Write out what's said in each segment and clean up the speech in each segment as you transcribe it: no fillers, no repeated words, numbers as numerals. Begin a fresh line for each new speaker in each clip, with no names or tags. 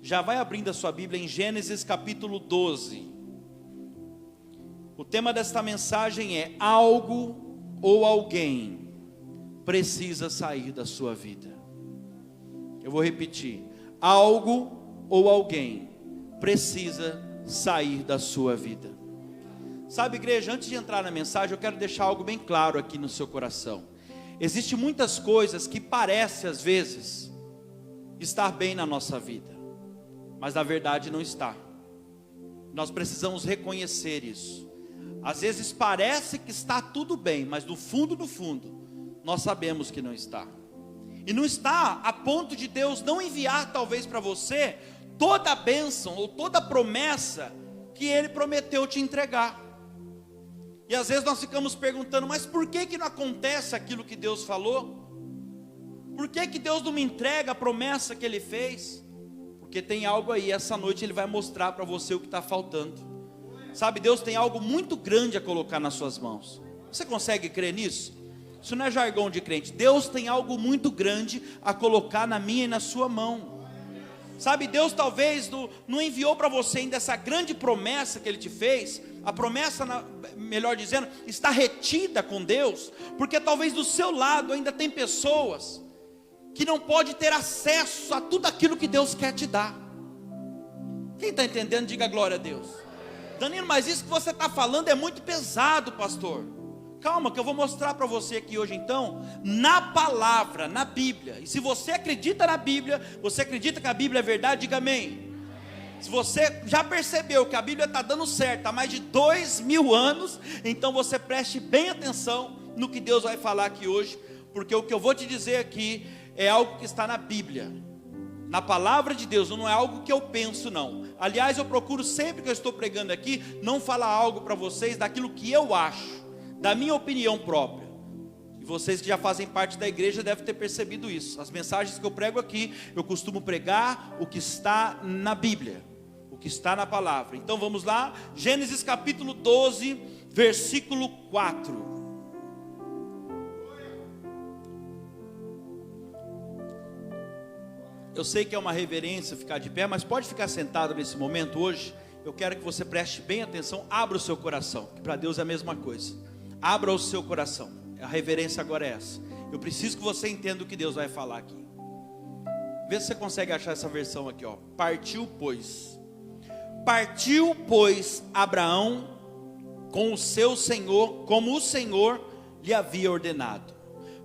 Já vai abrindo a sua Bíblia em Gênesis capítulo 12. O tema desta mensagem é: algo ou alguém precisa sair da sua vida. Eu vou repetir: algo ou alguém precisa sair da sua vida. Sabe, igreja, antes de entrar na mensagem, eu quero deixar algo bem claro aqui no seu coração. Existem muitas coisas que parecem às vezes estar bem na nossa vida, mas na verdade não está. Nós precisamos reconhecer isso. Às vezes parece que está tudo bem, mas no fundo, nós sabemos que não está. E não está a ponto de Deus não enviar talvez para você toda a bênção ou toda a promessa que Ele prometeu te entregar. E às vezes nós ficamos perguntando: mas por que não acontece aquilo que Deus falou? Por que Deus não me entrega a promessa que Ele fez? Porque tem algo aí, essa noite Ele vai mostrar para você o que está faltando. Sabe, Deus tem algo muito grande a colocar nas suas mãos. Você consegue crer nisso? Isso não é jargão de crente. Deus tem algo muito grande a colocar na minha e na sua mão. Sabe, Deus talvez não enviou para você ainda essa grande promessa que Ele te fez. A promessa, melhor dizendo, está retida com Deus, porque talvez do seu lado ainda tem pessoas que não pode ter acesso a tudo aquilo que Deus quer te dar. Quem está entendendo, diga glória a Deus. Danilo, mas isso que você está falando é muito pesado, pastor. Calma, que eu vou mostrar para você aqui hoje então, na palavra, na Bíblia. E se você acredita na Bíblia, você acredita que a Bíblia é verdade, diga amém. Se você já percebeu que a Bíblia está dando certo há mais de 2000 anos, então você preste bem atenção no que Deus vai falar aqui hoje, porque o que eu vou te dizer aqui é algo que está na Bíblia, na palavra de Deus, não é algo que eu penso não. Aliás, eu procuro sempre que eu estou pregando aqui, não falar algo para vocês daquilo que eu acho, da minha opinião própria. E vocês que já fazem parte da igreja devem ter percebido isso. As mensagens que eu prego aqui, eu costumo pregar o que está na Bíblia, o que está na palavra. Então vamos lá, Gênesis capítulo 12, versículo 4. Eu sei que é uma reverência ficar de pé, mas pode ficar sentado nesse momento hoje. Eu quero que você preste bem atenção, abra o seu coração, que para Deus é a mesma coisa. Abra o seu coração, a reverência agora é essa. Eu preciso que você entenda o que Deus vai falar aqui. Vê se você consegue achar essa versão aqui, ó. Partiu, pois Abraão com o seu senhor, como o Senhor lhe havia ordenado.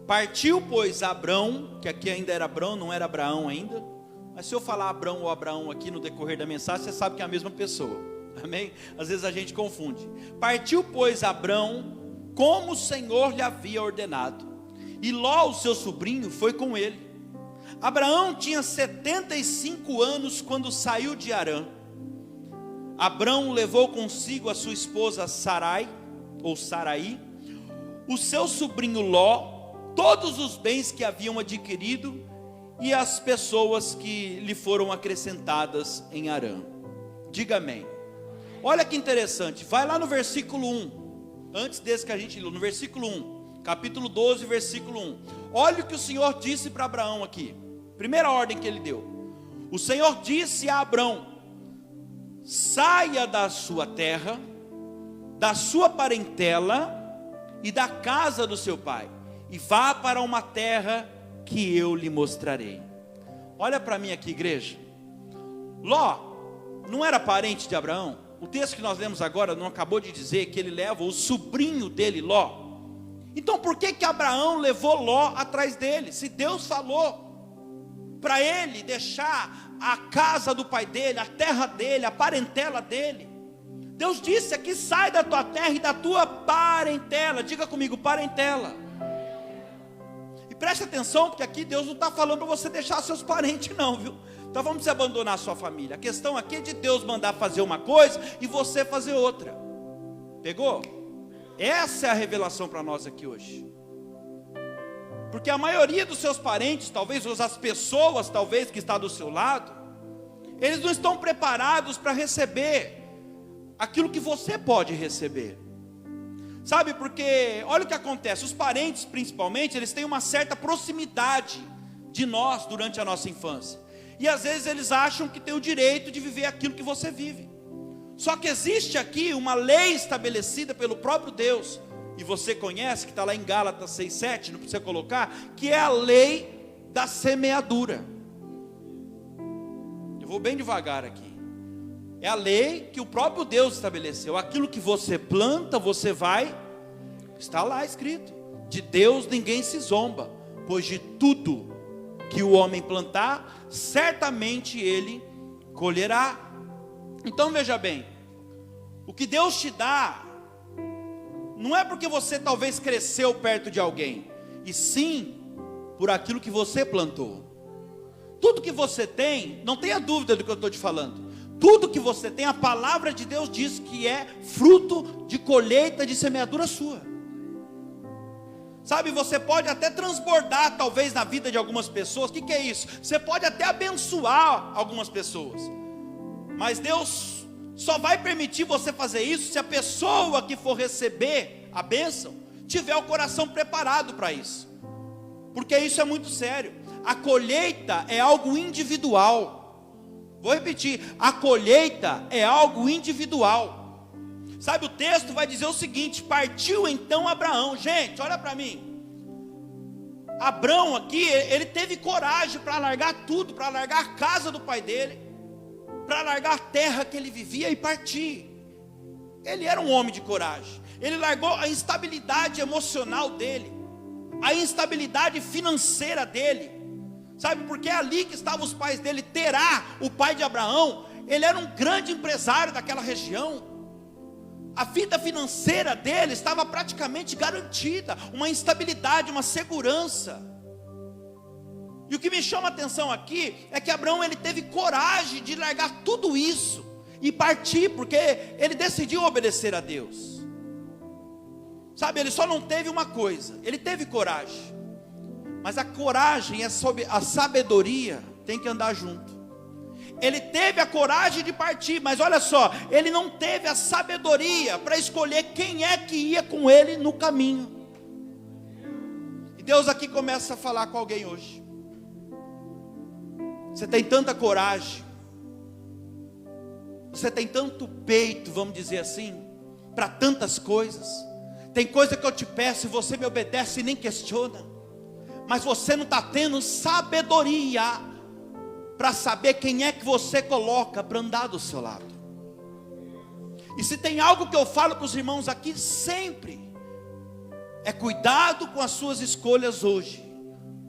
Partiu, pois, Abrão, que aqui ainda era Abrão, não era Abraão ainda. Mas se eu falar Abrão ou Abraão aqui no decorrer da mensagem, você sabe que é a mesma pessoa. Amém? Às vezes a gente confunde. Partiu, pois, Abrão, como o Senhor lhe havia ordenado. E Ló, o seu sobrinho, foi com ele. Abraão tinha 75 anos quando saiu de Harã. Abrão levou consigo a sua esposa Sarai, ou Saraí, o seu sobrinho Ló, todos os bens que haviam adquirido e as pessoas que lhe foram acrescentadas em Harã. Diga amém. Olha que interessante, vai lá no versículo 1, antes desse que a gente leu, no versículo 1, capítulo 12, versículo 1. Olha o que o Senhor disse para Abraão aqui, primeira ordem que ele deu. O Senhor disse a Abraão: saia da sua terra, da sua parentela e da casa do seu pai, e vá para uma terra que eu lhe mostrarei. Olha para mim aqui, igreja. Ló não era parente de Abraão? O texto que nós lemos agora não acabou de dizer que ele leva o sobrinho dele, Ló? Então por que Abraão levou Ló atrás dele? Se Deus falou para ele deixar a casa do pai dele, a terra dele, a parentela dele. Deus disse aqui: sai da tua terra e da tua parentela. Diga comigo, parentela. Preste atenção, porque aqui Deus não está falando para você deixar seus parentes não, viu? Então vamos abandonar a sua família. A questão aqui é de Deus mandar fazer uma coisa e você fazer outra. Pegou? Essa é a revelação para nós aqui hoje. Porque a maioria dos seus parentes, talvez, ou as pessoas talvez que está do seu lado, eles não estão preparados para receber aquilo que você pode receber. Sabe, porque olha o que acontece, os parentes principalmente, eles têm uma certa proximidade de nós durante a nossa infância. E às vezes eles acham que tem o direito de viver aquilo que você vive. Só que existe aqui uma lei estabelecida pelo próprio Deus, e você conhece, que está lá em Gálatas 6,7, não precisa colocar, que é a lei da semeadura. Eu vou bem devagar aqui. É a lei que o próprio Deus estabeleceu. Aquilo que você planta, você vai, está lá escrito: de Deus ninguém se zomba, pois de tudo que o homem plantar, certamente ele colherá. Então veja bem, o que Deus te dá, não é porque você talvez cresceu perto de alguém, e sim por aquilo que você plantou. Tudo que você tem, não tenha dúvida do que eu estou te falando, tudo que você tem, a palavra de Deus diz que é fruto de colheita de semeadura sua. Sabe, você pode até transbordar talvez na vida de algumas pessoas. O que é isso? Você pode até abençoar algumas pessoas, mas Deus só vai permitir você fazer isso se a pessoa que for receber a bênção tiver o coração preparado para isso. Porque isso é muito sério. A colheita é algo individual. Vou repetir, a colheita é algo individual. Sabe, o texto vai dizer o seguinte: partiu então Abraão. Gente, olha para mim. Abraão aqui, ele teve coragem para largar tudo, para largar a casa do pai dele, para largar a terra que ele vivia e partir. Ele era um homem de coragem. Ele largou a instabilidade emocional dele, a instabilidade financeira dele. Sabe, porque é ali que estavam os pais dele. Terá, o pai de Abraão, ele era um grande empresário daquela região. A vida financeira dele estava praticamente garantida, uma instabilidade, uma segurança. E o que me chama a atenção aqui é que Abraão, ele teve coragem de largar tudo isso e partir, porque ele decidiu obedecer a Deus. Sabe, ele só não teve uma coisa, ele teve coragem, mas a coragem, a sabedoria tem que andar junto. Ele teve a coragem de partir, mas olha só, ele não teve a sabedoria para escolher quem é que ia com ele no caminho. E Deus aqui começa a falar com alguém hoje. Você tem tanta coragem, você tem tanto peito, vamos dizer assim, para tantas coisas. Tem coisa que eu te peço e você me obedece e nem questiona, mas você não está tendo sabedoria para saber quem é que você coloca para andar do seu lado. E se tem algo que eu falo para os irmãos aqui sempre, é cuidado com as suas escolhas hoje,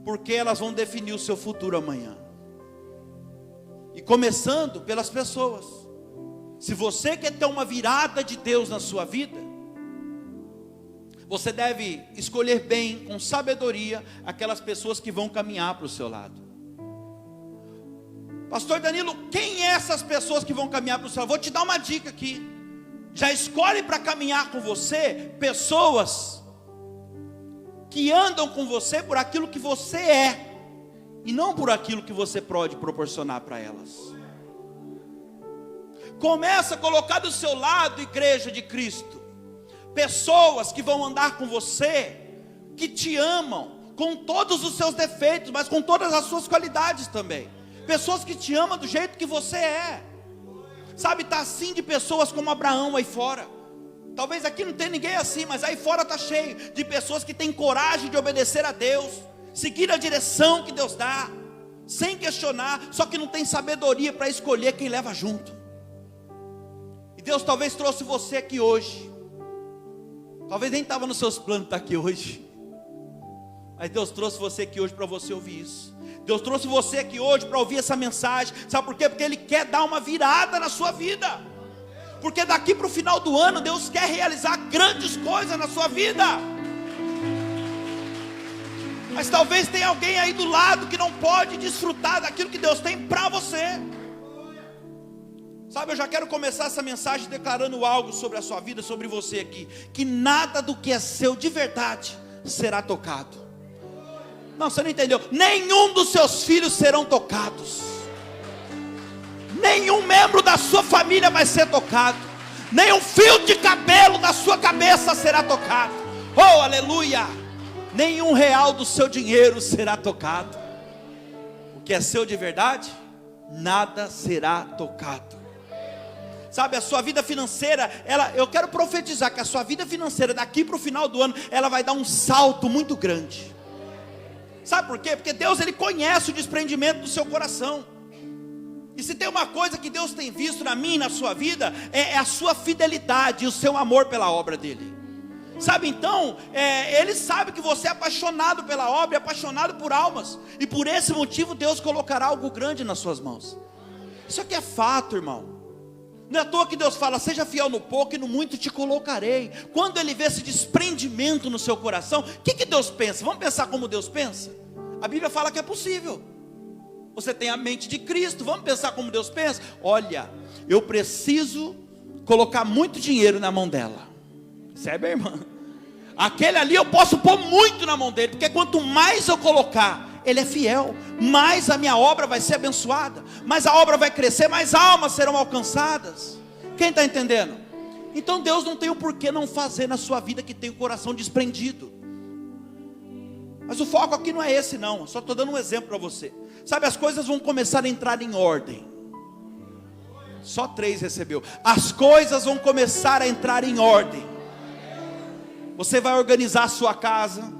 porque elas vão definir o seu futuro amanhã. E começando pelas pessoas. Se você quer ter uma virada de Deus na sua vida, você deve escolher bem, com sabedoria, aquelas pessoas que vão caminhar para o seu lado. Pastor Danilo, quem é essas pessoas que vão caminhar para o seu lado? Vou te dar uma dica aqui. Já escolhe para caminhar com você pessoas que andam com você por aquilo que você é, e não por aquilo que você pode proporcionar para elas. Começa a colocar do seu lado, igreja de Cristo, pessoas que vão andar com você, que te amam, com todos os seus defeitos, mas com todas as suas qualidades também. Pessoas que te amam do jeito que você é. Sabe, está assim de pessoas como Abraão aí fora. Talvez aqui não tenha ninguém assim, mas aí fora está cheio de pessoas que têm coragem de obedecer a Deus, seguir a direção que Deus dá, sem questionar, só que não tem sabedoria para escolher quem leva junto. E Deus talvez trouxe você aqui hoje, talvez nem estava nos seus planos estar aqui hoje, mas Deus trouxe você aqui hoje para você ouvir isso. Deus trouxe você aqui hoje para ouvir essa mensagem. Sabe por quê? Porque Ele quer dar uma virada na sua vida. Porque daqui para o final do ano, Deus quer realizar grandes coisas na sua vida. Mas talvez tenha alguém aí do lado que não pode desfrutar daquilo que Deus tem para você. Sabe, eu já quero começar essa mensagem declarando algo sobre a sua vida, sobre você aqui. Que nada do que é seu de verdade será tocado. Não, você não entendeu. Nenhum dos seus filhos serão tocados. Nenhum membro da sua família vai ser tocado. Nenhum fio de cabelo da sua cabeça será tocado. Oh, aleluia. Nenhum real do seu dinheiro será tocado. O que é seu de verdade nada será tocado. Sabe, a sua vida financeira, eu quero profetizar que a sua vida financeira daqui para o final do ano, ela vai dar um salto muito grande. Sabe por quê? Porque Deus, Ele conhece o desprendimento do seu coração. E se tem uma coisa que Deus tem visto na minha e na sua vida, é a sua fidelidade e o seu amor pela obra dEle. Sabe, então, Ele sabe que você é apaixonado pela obra, é apaixonado por almas. E por esse motivo Deus colocará algo grande nas suas mãos. Isso aqui é fato, irmão. Não é à toa que Deus fala, seja fiel no pouco e no muito te colocarei. Quando Ele vê esse desprendimento no seu coração, o que Deus pensa? Vamos pensar como Deus pensa? A Bíblia fala que é possível. Você tem a mente de Cristo, vamos pensar como Deus pensa? Olha, eu preciso colocar muito dinheiro na mão dela. Percebe, irmã? Aquele ali eu posso pôr muito na mão dele, porque quanto mais eu colocar, Ele é fiel, mais a minha obra vai ser abençoada, mais a obra vai crescer, mais almas serão alcançadas. Quem está entendendo? Então Deus não tem o porquê não fazer na sua vida que tem o coração desprendido. Mas o foco aqui não é esse não, só estou dando um exemplo para você. Sabe, as coisas vão começar a entrar em ordem. Só 3 recebeu. As coisas vão começar a entrar em ordem. Você vai organizar a sua casa,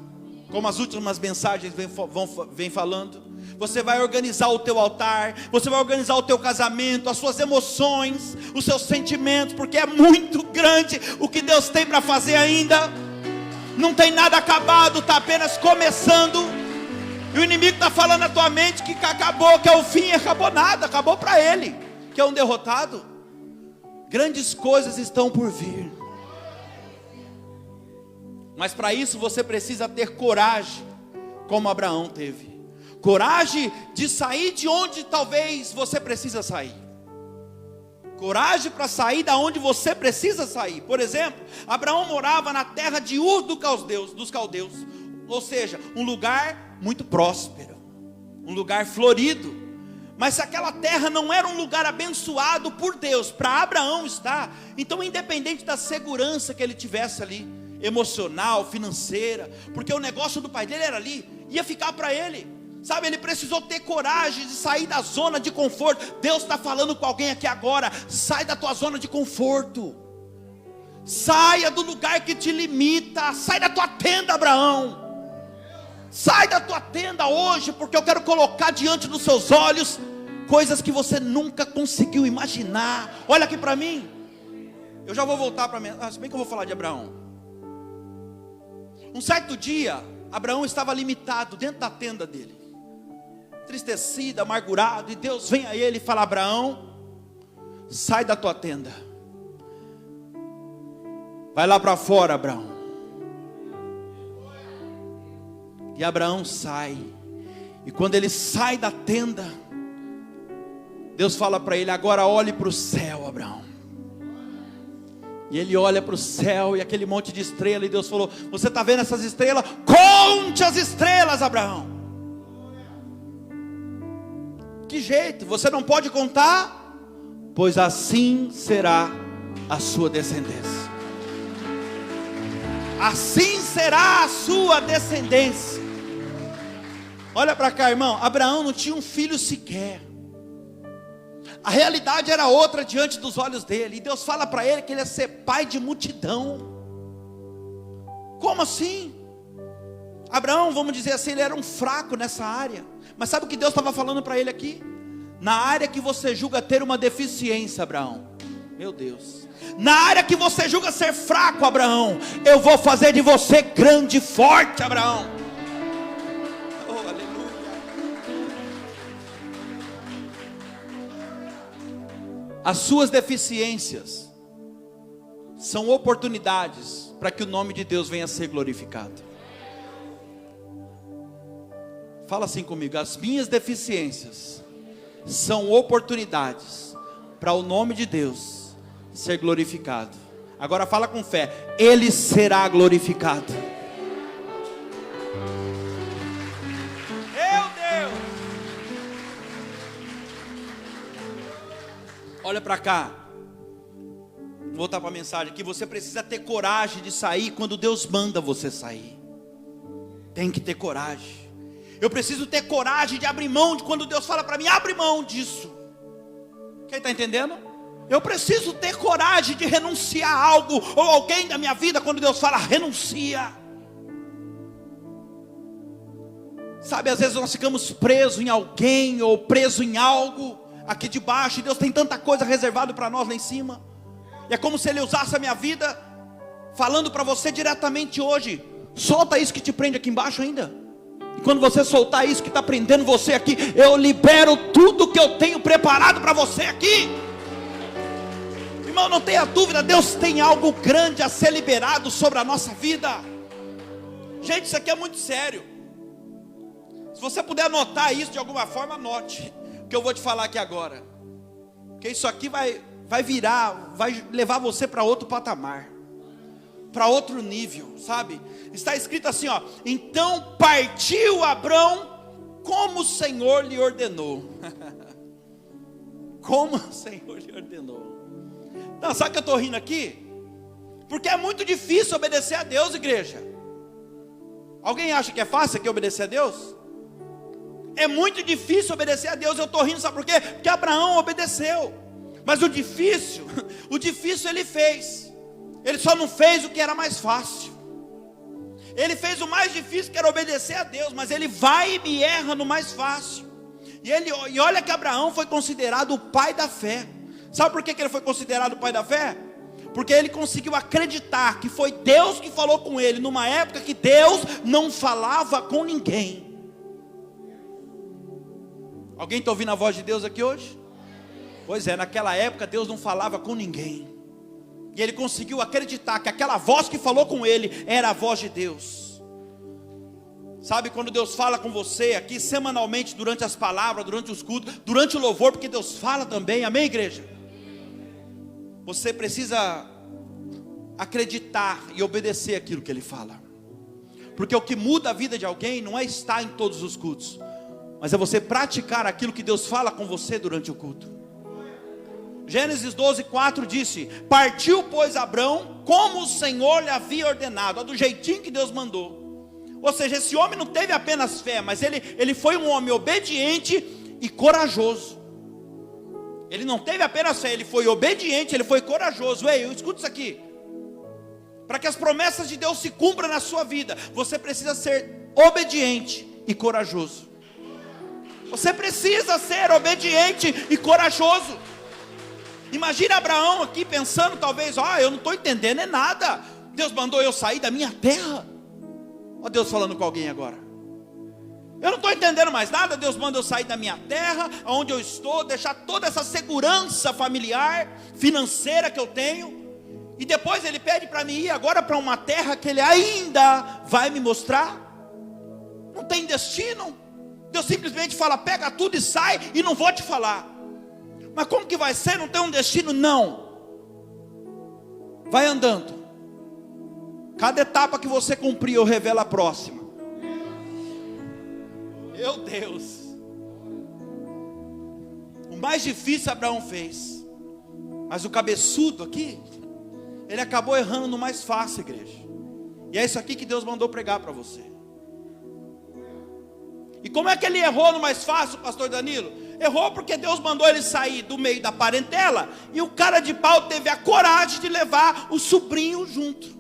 como as últimas mensagens vêm falando. Você vai organizar o teu altar, você vai organizar o teu casamento, as suas emoções, os seus sentimentos, porque é muito grande o que Deus tem para fazer ainda. Não tem nada acabado, está apenas começando. E o inimigo está falando na tua mente que acabou, que é o fim. Acabou nada, acabou para ele, que é um derrotado. Grandes coisas estão por vir. Mas para isso você precisa ter coragem, como Abraão teve. Coragem de sair de onde talvez você precisa sair. Coragem para sair da onde você precisa sair. Por exemplo, Abraão morava na terra de Ur dos caldeus. Ou seja, um lugar muito próspero, um lugar florido. Mas se aquela terra não era um lugar abençoado por Deus, para Abraão estar, então independente da segurança que ele tivesse ali, emocional, financeira, porque o negócio do pai dele era ali, ia ficar para ele. Sabe, ele precisou ter coragem de sair da zona de conforto. Deus está falando com alguém aqui agora: sai da tua zona de conforto, saia do lugar que te limita, sai da tua tenda, Abraão. Sai da tua tenda hoje, porque eu quero colocar diante dos seus olhos coisas que você nunca conseguiu imaginar. Olha aqui para mim. Eu já vou voltar para mim. Se bem que eu vou falar de Abraão. Um certo dia, Abraão estava limitado dentro da tenda dele, entristecido, amargurado, e Deus vem a ele e fala: Abraão, sai da tua tenda, vai lá para fora, Abraão. E Abraão sai, e quando ele sai da tenda, Deus fala para ele: agora olhe para o céu, Abraão. E ele olha para o céu e aquele monte de estrela, e Deus falou: você está vendo essas estrelas? Conte as estrelas, Abraão. Que jeito? Você não pode contar? Pois assim será a sua descendência. Assim será a sua descendência. Olha para cá, irmão. Abraão não tinha um filho sequer. A realidade era outra diante dos olhos dele. E Deus fala para ele que ele ia ser pai de multidão. Como assim? Abraão, vamos dizer assim, ele era um fraco nessa área. Mas sabe o que Deus estava falando para ele aqui? Na área que você julga ter uma deficiência, Abraão, meu Deus, na área que você julga ser fraco, Abraão, eu vou fazer de você grande e forte, Abraão. Oh, aleluia. As suas deficiências são oportunidades para que o nome de Deus venha a ser glorificado. Fala assim comigo: as minhas deficiências são oportunidades para o nome de Deus ser glorificado. Agora fala com fé: Ele será glorificado. Meu Deus! Olha para cá. Vou voltar para a mensagem aqui. Você precisa ter coragem de sair quando Deus manda você sair. Tem que ter coragem. Eu preciso ter coragem de abrir mão de quando Deus fala para mim: abre mão disso. está entendendo? Eu preciso ter coragem de renunciar a algo ou alguém da minha vida. Quando Deus fala, renuncia. Sabe, às vezes nós ficamos presos em alguém ou presos em algo aqui de baixo, e Deus tem tanta coisa reservada para nós lá em cima. E é como se Ele usasse a minha vida, falando para você diretamente hoje: solta isso que te prende aqui embaixo ainda. E quando você soltar isso que está prendendo você aqui, eu libero tudo que eu tenho preparado para você aqui. Irmão, não tenha dúvida, Deus tem algo grande a ser liberado sobre a nossa vida. Gente, isso aqui é muito sério. Se você puder anotar isso de alguma forma, anote o que eu vou te falar aqui agora, porque isso aqui vai virar, vai levar você para outro patamar, para outro nível, sabe? Está escrito assim, ó: então partiu Abrão como o Senhor lhe ordenou. Como o Senhor lhe ordenou. Não, sabe que eu estou rindo aqui? Porque é muito difícil obedecer a Deus, igreja. Alguém acha que é fácil aqui obedecer a Deus? É muito difícil obedecer a Deus. Eu estou rindo, sabe por quê? Porque Abraão obedeceu. Mas o difícil ele fez. Ele só não fez o que era mais fácil. Ele fez o mais difícil, que era obedecer a Deus. Mas ele vai e erra no mais fácil. E olha que Abraão foi considerado o pai da fé. Sabe por que ele foi considerado o pai da fé? Porque ele conseguiu acreditar que foi Deus que falou com ele, numa época que Deus não falava com ninguém. Alguém está ouvindo a voz de Deus aqui hoje? Pois é, naquela época Deus não falava com ninguém. E ele conseguiu acreditar que aquela voz que falou com ele era a voz de Deus. Sabe, quando Deus fala com você aqui semanalmente, durante as palavras, durante os cultos, durante o louvor, porque Deus fala também, amém, igreja? Você precisa acreditar e obedecer aquilo que Ele fala. Porque o que muda a vida de alguém não é estar em todos os cultos, mas é você praticar aquilo que Deus fala com você durante o culto. Gênesis 12:4 disse: partiu pois Abrão como o Senhor lhe havia ordenado, do jeitinho que Deus mandou. Ou seja, esse homem não teve apenas fé, mas ele foi um homem obediente e corajoso. Ele não teve apenas fé, ele foi obediente, ele foi corajoso. Ei, escuta isso aqui. Para que as promessas de Deus se cumpram na sua vida, você precisa ser obediente e corajoso. Você precisa ser obediente e corajoso. Imagina Abraão aqui pensando talvez: eu não estou entendendo nada. Deus mandou eu sair da minha terra. Olha Deus falando com alguém agora. Eu não estou entendendo mais nada. Deus manda eu sair da minha terra, onde eu estou, deixar toda essa segurança familiar, financeira que eu tenho. E depois Ele pede para mim ir agora para uma terra que Ele ainda vai me mostrar. Não tem destino. Deus simplesmente fala: pega tudo e sai, e não vou te falar. Mas como que vai ser? Não tem um destino? Não. Vai andando. Cada etapa que você cumprir, eu revelo a próxima. Meu Deus. O mais difícil Abraão fez. Mas o cabeçudo aqui, ele acabou errando no mais fácil, igreja. E é isso aqui que Deus mandou pregar para você. E como é que ele errou no mais fácil, pastor Danilo? Errou porque Deus mandou ele sair do meio da parentela, e o cara de pau teve a coragem de levar o sobrinho junto.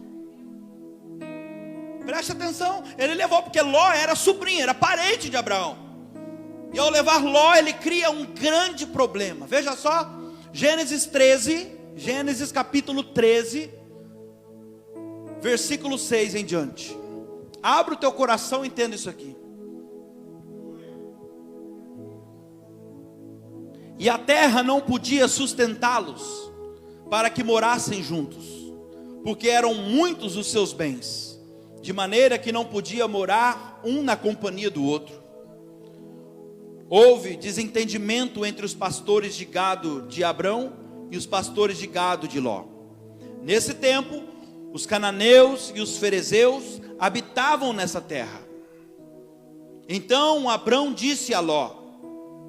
Preste atenção, ele levou, porque Ló era sobrinho, era parente de Abraão. E ao levar Ló, ele cria um grande problema. Veja só, Gênesis capítulo 13, versículo 6 em diante. Abra o teu coração e entenda isso aqui. E a terra não podia sustentá-los, para que morassem juntos, porque eram muitos os seus bens, de maneira que não podia morar um na companhia do outro. Houve desentendimento entre os pastores de gado de Abrão e os pastores de gado de Ló. Nesse tempo, os cananeus e os ferezeus habitavam nessa terra. Então Abrão disse a Ló: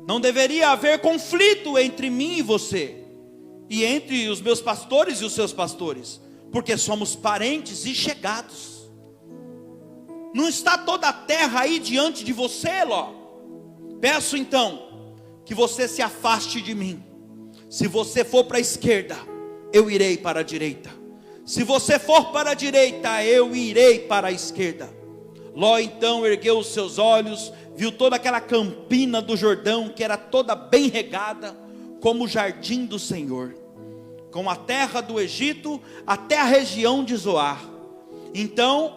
não deveria haver conflito entre mim e você, e entre os meus pastores e os seus pastores, porque somos parentes e chegados. Não está toda a terra aí diante de você, Ló? Peço então que você se afaste de mim. Se você for para a esquerda, eu irei para a direita. Se você for para a direita, eu irei para a esquerda. Ló então ergueu os seus olhos, viu toda aquela campina do Jordão, que era toda bem regada, como o jardim do Senhor, com a terra do Egito até a região de Zoar. Então,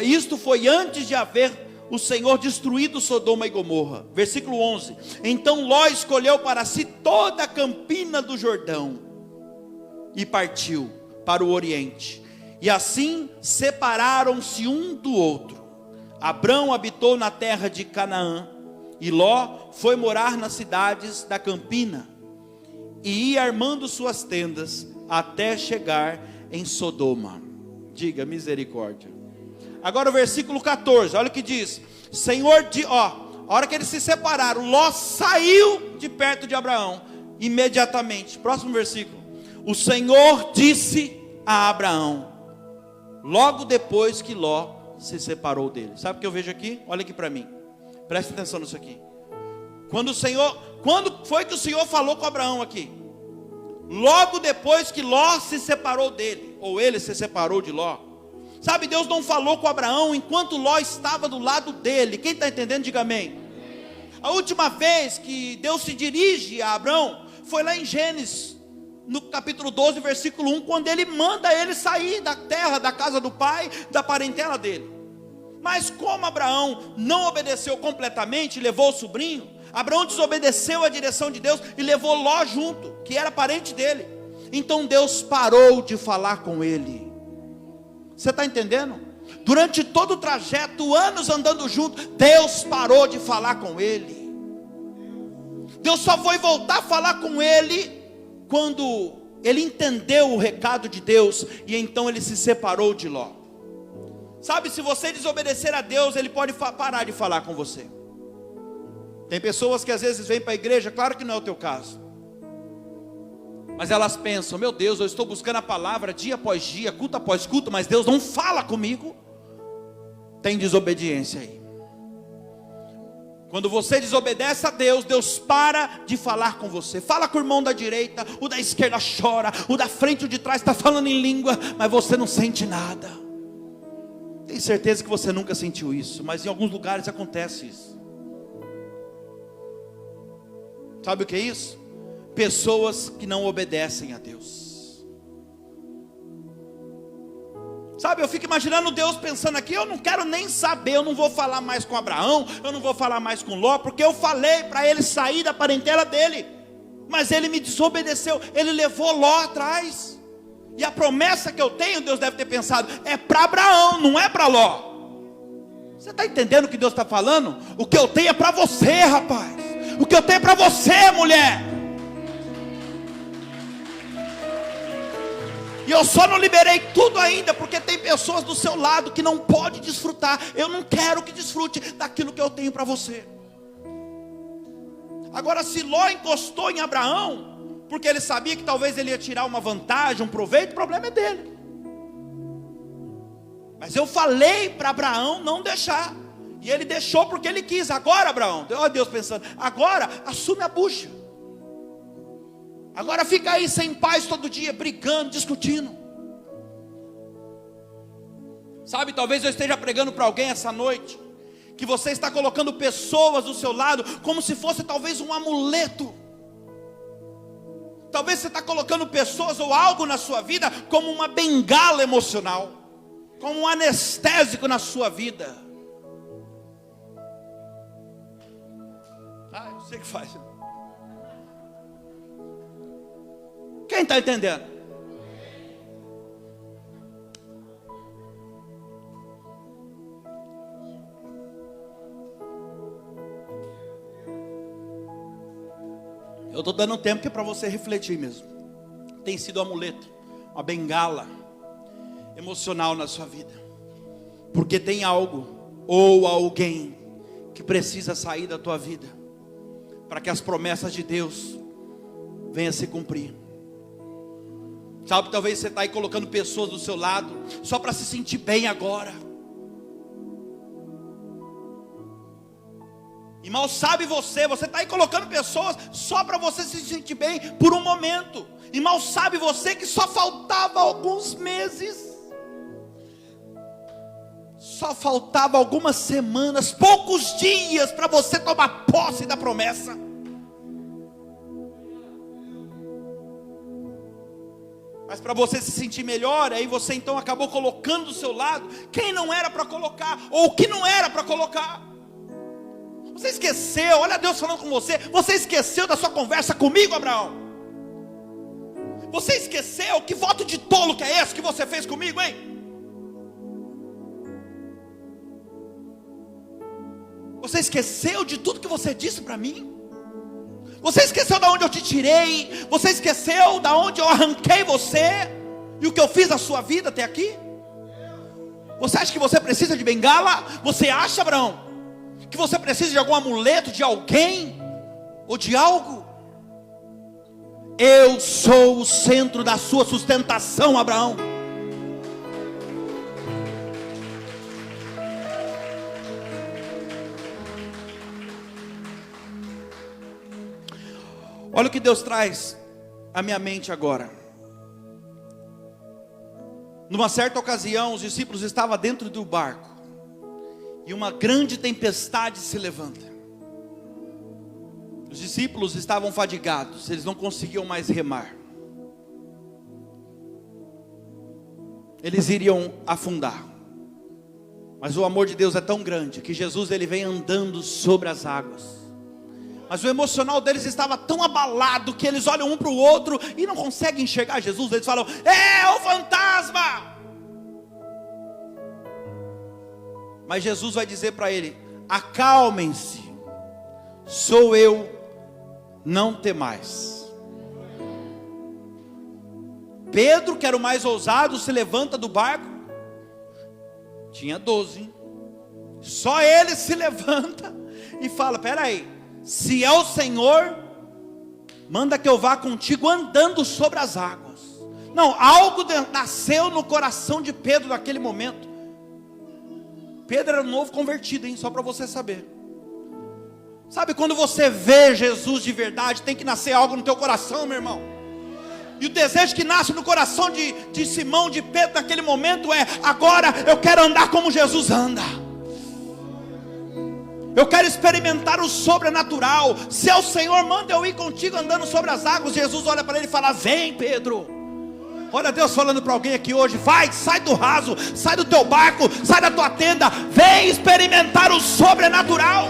isto foi antes de haver o Senhor destruído Sodoma e Gomorra. Versículo 11. Então Ló escolheu para si toda a campina do Jordão e partiu para o oriente. E assim separaram-se um do outro. Abrão habitou na terra de Canaã, e Ló foi morar nas cidades da campina, e ia armando suas tendas até chegar em Sodoma. Diga misericórdia. Agora o versículo 14, olha o que diz. A hora que eles se separaram, Ló saiu de perto de Abraão, imediatamente. Próximo versículo. O Senhor disse a Abraão, logo depois que Ló se separou dele. Sabe o que eu vejo aqui? Olha aqui para mim, preste atenção nisso aqui. Quando foi que o Senhor falou com Abraão aqui? Logo depois que Ló se separou dele, ou ele se separou de Ló. Sabe, Deus não falou com Abraão enquanto Ló estava do lado dele. Quem está entendendo, diga amém. A última vez que Deus se dirige a Abraão foi lá em Gênesis, no capítulo 12, versículo 1, quando ele manda ele sair da terra, da casa do pai, da parentela dele. Mas como Abraão não obedeceu completamente, levou o sobrinho, Abraão desobedeceu a direção de Deus e levou Ló junto, que era parente dele. Então Deus parou de falar com ele. Você está entendendo? Durante todo o trajeto, anos andando junto, Deus parou de falar com ele. Deus só foi voltar a falar com ele quando ele entendeu o recado de Deus, e então ele se separou de Ló. Sabe, se você desobedecer a Deus, ele pode parar de falar com você. Tem pessoas que às vezes vêm para a igreja, claro que não é o teu caso, mas elas pensam, meu Deus, eu estou buscando a palavra dia após dia, culto após culto, mas Deus não fala comigo. Tem desobediência aí. Quando você desobedece a Deus, Deus para de falar com você. Fala com o irmão da direita, o da esquerda chora, o da frente, o de trás está falando em língua, mas você não sente nada. Tenho certeza que você nunca sentiu isso, mas em alguns lugares acontece isso. Sabe o que é isso? Pessoas que não obedecem a Deus. Sabe, eu fico imaginando Deus pensando aqui, eu não quero nem saber, eu não vou falar mais com Abraão, eu não vou falar mais com Ló, porque eu falei para ele sair da parentela dele, mas ele me desobedeceu, ele levou Ló atrás, e a promessa que eu tenho, Deus deve ter pensado, é para Abraão, não é para Ló. Você está entendendo o que Deus está falando? O que eu tenho é para você, rapaz, o que eu tenho é para você, mulher. E eu só não liberei tudo ainda, porque tem pessoas do seu lado que não podem desfrutar. Eu não quero que desfrute daquilo que eu tenho para você. Agora, se Ló encostou em Abraão, porque ele sabia que talvez ele ia tirar uma vantagem, um proveito, o problema é dele. Mas eu falei para Abraão não deixar, e ele deixou porque ele quis. Agora, Abraão, olha Deus pensando, agora assume a bucha. Agora fica aí sem paz todo dia, brigando, discutindo. Sabe, talvez eu esteja pregando para alguém essa noite, que você está colocando pessoas do seu lado, como se fosse talvez um amuleto. Talvez você está colocando pessoas ou algo na sua vida, como uma bengala emocional, como um anestésico na sua vida. Eu sei que faz. Quem está entendendo? Eu estou dando tempo que é para você refletir mesmo. Tem sido um amuleto, uma bengala emocional na sua vida, porque tem algo ou alguém que precisa sair da tua vida, para que as promessas de Deus venham a se cumprir. Sabe, talvez você está aí colocando pessoas do seu lado, só para se sentir bem agora. E mal sabe você está aí colocando pessoas só para você se sentir bem por um momento. E mal sabe você que só faltava alguns meses, só faltava algumas semanas, poucos dias para você tomar posse da promessa. Mas para você se sentir melhor, aí você então acabou colocando do seu lado quem não era para colocar, ou o que não era para colocar. Você esqueceu, olha Deus falando com você. Você esqueceu da sua conversa comigo, Abraão? Você esqueceu? Que voto de tolo que é esse que você fez comigo, hein? Você esqueceu de tudo que você disse para mim? Você esqueceu de onde eu te tirei? Você esqueceu de onde eu arranquei você? E o que eu fiz na sua vida até aqui? Você acha que você precisa de bengala? Você acha, Abraão, que você precisa de algum amuleto, de alguém, ou de algo? Eu sou o centro da sua sustentação, Abraão. Olha o que Deus traz à minha mente agora. Numa certa ocasião, os discípulos estavam dentro do barco, e uma grande tempestade se levanta. Os discípulos estavam fadigados, eles não conseguiam mais remar. Eles iriam afundar. Mas o amor de Deus é tão grande que Jesus ele vem andando sobre as águas. Mas o emocional deles estava tão abalado que eles olham um para o outro e não conseguem enxergar Jesus. Eles falam: é o fantasma! Mas Jesus vai dizer para ele: acalmem-se, sou eu, não temais. Pedro, que era o mais ousado, se levanta do barco. Tinha 12. Só ele se levanta e fala: peraí, se é o Senhor, manda que eu vá contigo andando sobre as águas. Não, algo nasceu no coração de Pedro naquele momento. Pedro era um novo convertido, hein? Só para você saber. Sabe quando você vê Jesus de verdade, tem que nascer algo no teu coração, meu irmão. E o desejo que nasce no coração de Simão, de Pedro naquele momento é: agora eu quero andar como Jesus anda. Eu quero experimentar o sobrenatural. Se é o Senhor, manda eu ir contigo andando sobre as águas. Jesus olha para ele e fala: vem, Pedro. Olha Deus falando para alguém aqui hoje: vai, sai do raso, sai do teu barco, sai da tua tenda, vem experimentar o sobrenatural.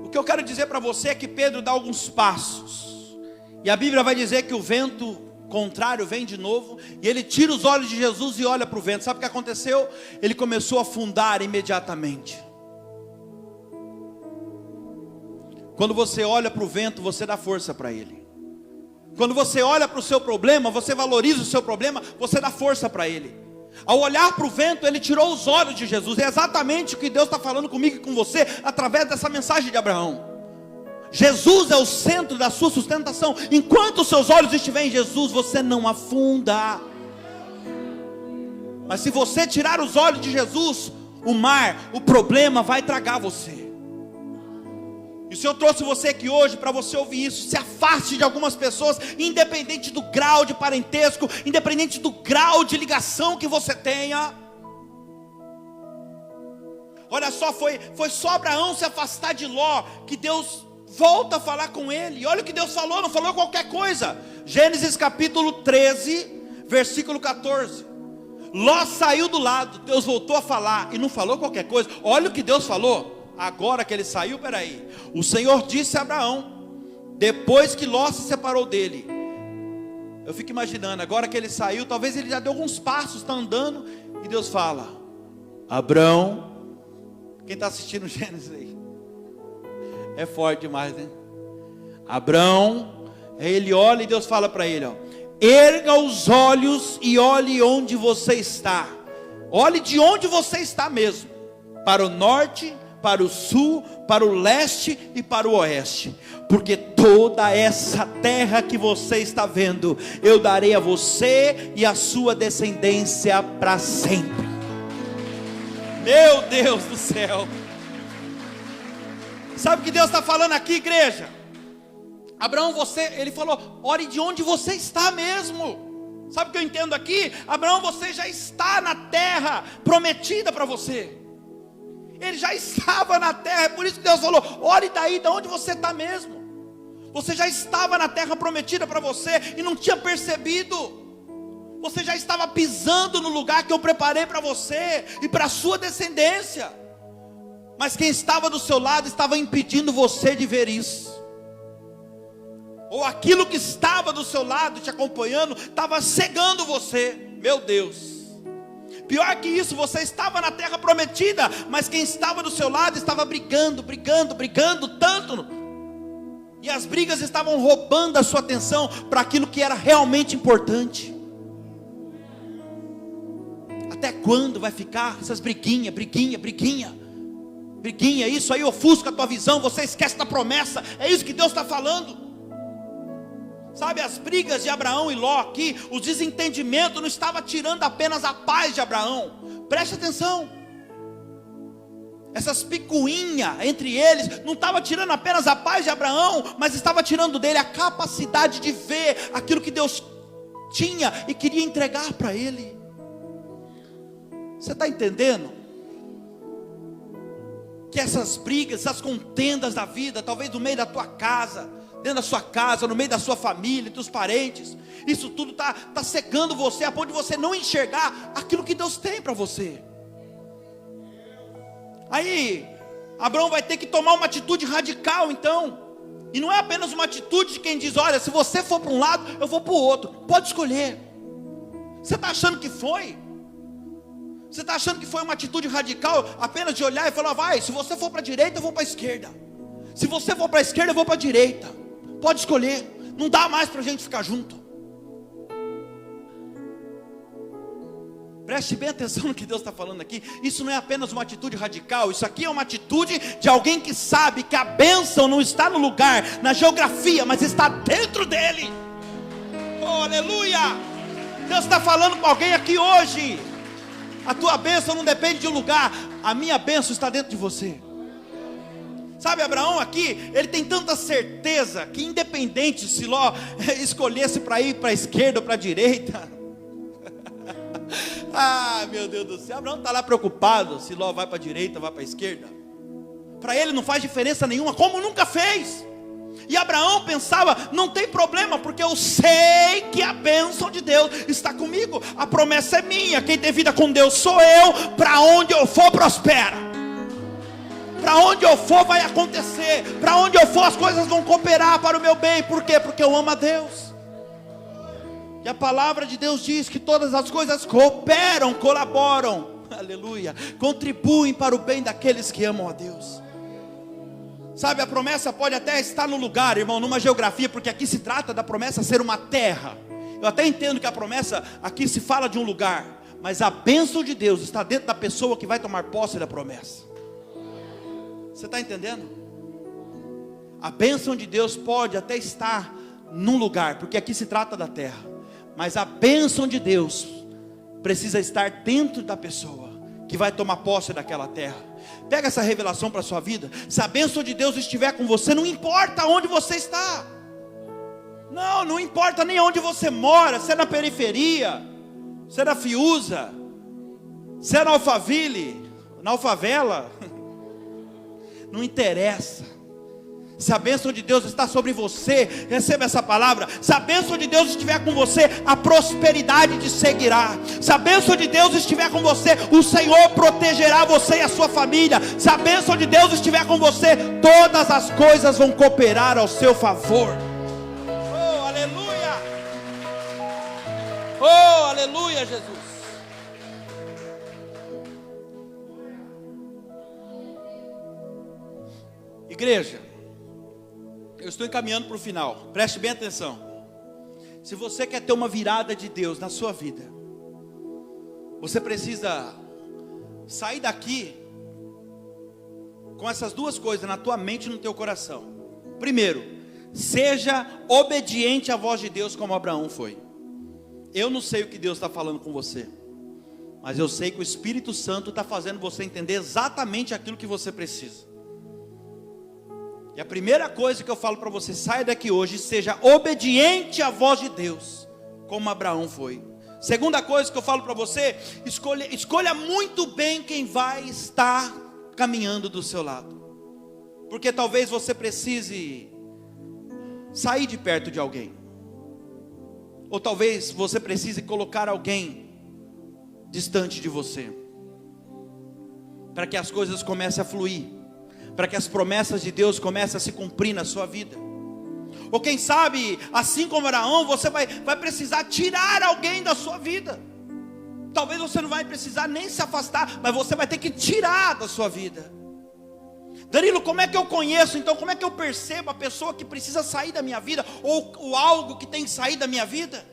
O que eu quero dizer para você é que Pedro dá alguns passos, e a Bíblia vai dizer que o vento contrário vem de novo, e ele tira os olhos de Jesus e olha para o vento. Sabe o que aconteceu? Ele começou a afundar imediatamente. Quando você olha para o vento, você dá força para ele. Quando você olha para o seu problema, você valoriza o seu problema, você dá força para ele. Ao olhar para o vento, ele tirou os olhos de Jesus. É exatamente o que Deus está falando comigo e com você, através dessa mensagem de Abraão. Jesus é o centro da sua sustentação. Enquanto os seus olhos estiverem em Jesus, você não afunda. Mas se você tirar os olhos de Jesus, o mar, o problema vai tragar você. E se eu trouxe você aqui hoje para você ouvir isso, se afaste de algumas pessoas, independente do grau de parentesco, independente do grau de ligação que você tenha. Olha só, foi só Abraão se afastar de Ló que Deus volta a falar com ele. E olha o que Deus falou, não falou qualquer coisa. Gênesis capítulo 13, versículo 14. Ló saiu do lado, Deus voltou a falar e não falou qualquer coisa. Olha o que Deus falou. Agora que ele saiu, peraí. O Senhor disse a Abraão, depois que Ló se separou dele. Eu fico imaginando, agora que ele saiu, talvez ele já deu alguns passos, está andando, e Deus fala: Abraão. Quem está assistindo Gênesis aí? É forte demais, né? Abraão. Aí ele olha e Deus fala para ele, ó: erga os olhos e olhe onde você está. Olhe de onde você está mesmo. Para o norte, para o sul, para o leste e para o oeste, porque toda essa terra que você está vendo, eu darei a você e a sua descendência para sempre. Meu Deus do céu. Sabe o que Deus está falando aqui, igreja? Abraão, ele falou, ore de onde você está mesmo. Sabe o que eu entendo aqui? Abraão, você já está na terra prometida para você. Ele já estava na terra, é por isso que Deus falou, ore daí, de onde você está mesmo. Você já estava na terra prometida para você e não tinha percebido. Você já estava pisando no lugar que eu preparei para você e para a sua descendência. Mas quem estava do seu lado estava impedindo você de ver isso. Ou aquilo que estava do seu lado te acompanhando estava cegando você. Meu Deus. Pior que isso, você estava na terra prometida, mas quem estava do seu lado estava brigando tanto. E as brigas estavam roubando a sua atenção para aquilo que era realmente importante. Até quando vai ficar essas briguinha? Isso aí ofusca a tua visão, você esquece da promessa. É isso que Deus está falando. Sabe, as brigas de Abraão e Ló aqui, o desentendimento não estava tirando apenas a paz de Abraão. Preste atenção. Essas picuinhas entre eles não estava tirando apenas a paz de Abraão, mas estava tirando dele a capacidade de ver aquilo que Deus tinha e queria entregar para ele. Você está entendendo? Que essas brigas, essas contendas da vida, talvez no meio da tua casa, dentro da sua casa, no meio da sua família, dos parentes, isso tudo está cegando você, a ponto de você não enxergar aquilo que Deus tem para você. Aí, Abraão vai ter que tomar uma atitude radical então, e não é apenas uma atitude de quem diz, olha, se você for para um lado, eu vou para o outro, pode escolher. Você está achando que foi? Você está achando que foi uma atitude radical, apenas de olhar e falar, vai, se você for para a direita, eu vou para a esquerda. Se você for para a esquerda, eu vou para a direita. Pode escolher, não dá mais para a gente ficar junto. Preste bem atenção no que Deus está falando aqui. Isso não é apenas uma atitude radical, isso aqui é uma atitude de alguém que sabe que a bênção não está no lugar, na geografia, mas está dentro dele. Oh, aleluia! Deus está falando com alguém aqui hoje. A tua bênção não depende de um lugar, a minha bênção está dentro de você. Sabe, Abraão aqui, ele tem tanta certeza que independente se Ló escolhesse para ir para a esquerda ou para a direita, ah, meu Deus do céu, Abraão está lá preocupado se Ló vai para a direita ou vai para a esquerda. Para ele não faz diferença nenhuma, como nunca fez. E Abraão pensava, não tem problema, porque eu sei que a bênção de Deus está comigo, a promessa é minha, quem tem vida com Deus sou eu, para onde eu for prospera, para onde eu for vai acontecer, para onde eu for as coisas vão cooperar para o meu bem. Por quê? Porque eu amo a Deus. E a palavra de Deus diz que todas as coisas cooperam, colaboram, aleluia, contribuem para o bem daqueles que amam a Deus. Sabe, a promessa pode até estar no lugar, irmão, numa geografia, porque aqui se trata da promessa ser uma terra. Eu até entendo que a promessa aqui se fala de um lugar, mas a bênção de Deus está dentro da pessoa que vai tomar posse da promessa. Você está entendendo? A bênção de Deus pode até estar num lugar, porque aqui se trata da terra, mas a bênção de Deus precisa estar dentro da pessoa que vai tomar posse daquela terra. Pega essa revelação para a sua vida. Se a bênção de Deus estiver com você, não importa onde você está. Não importa nem onde você mora. Se é na periferia, se é na Fiuza, se é na Alphaville, na Alfavela, não interessa. Se a bênção de Deus está sobre você, receba essa palavra. Se a bênção de Deus estiver com você, a prosperidade te seguirá. Se a bênção de Deus estiver com você, o Senhor protegerá você e a sua família. Se a bênção de Deus estiver com você, todas as coisas vão cooperar ao seu favor. Oh, aleluia! Oh, aleluia, Jesus! Igreja, eu estou encaminhando para o final, preste bem atenção. Se você quer ter uma virada de Deus na sua vida, você precisa sair daqui com essas duas coisas na tua mente e no teu coração. Primeiro, seja obediente à voz de Deus como Abraão foi. Eu não sei o que Deus está falando com você, mas eu sei que o Espírito Santo está fazendo você entender exatamente aquilo que você precisa. E a primeira coisa que eu falo para você: saia daqui hoje e seja obediente à voz de Deus, como Abraão foi. Segunda coisa que eu falo para você: escolha muito bem quem vai estar caminhando do seu lado, porque talvez você precise sair de perto de alguém, ou talvez você precise colocar alguém distante de você, para que as coisas comecem a fluir, para que as promessas de Deus comecem a se cumprir na sua vida. Ou quem sabe, assim como Abraão, você vai precisar tirar alguém da sua vida. Talvez você não vai precisar nem se afastar, mas você vai ter que tirar da sua vida. Danilo, como é que eu conheço então? Como é que eu percebo a pessoa que precisa sair da minha vida, ou algo que tem que sair da minha vida?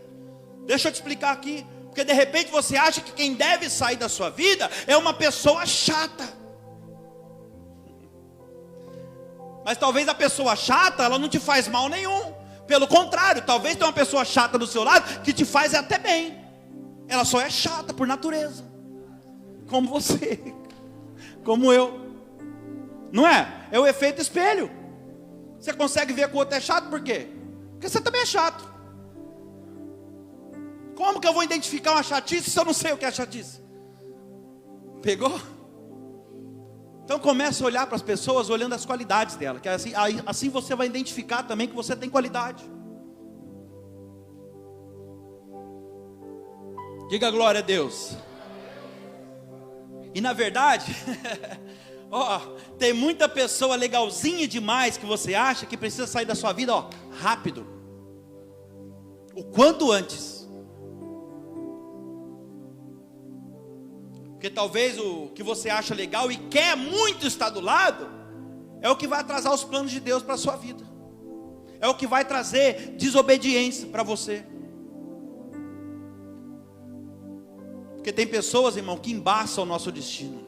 Deixa eu te explicar aqui. Porque de repente você acha que quem deve sair da sua vida é uma pessoa chata. Mas talvez a pessoa chata, ela não te faz mal nenhum. Pelo contrário, talvez tenha uma pessoa chata do seu lado que te faz até bem. Ela só é chata por natureza, como você, como eu. Não é? É o efeito espelho. Você consegue ver que o outro é chato, por quê? Porque você também é chato. Como que eu vou identificar uma chatice se eu não sei o que é chatice? Pegou? Então comece a olhar para as pessoas olhando as qualidades dela, que assim você vai identificar também que você tem qualidade. Diga glória a Deus. E na verdade, tem muita pessoa legalzinha demais que você acha que precisa sair da sua vida, rápido, o quanto antes. Porque talvez o que você acha legal e quer muito estar do lado é o que vai atrasar os planos de Deus para a sua vida. É o que vai trazer desobediência para você. Porque tem pessoas, irmão, que embaçam o nosso destino.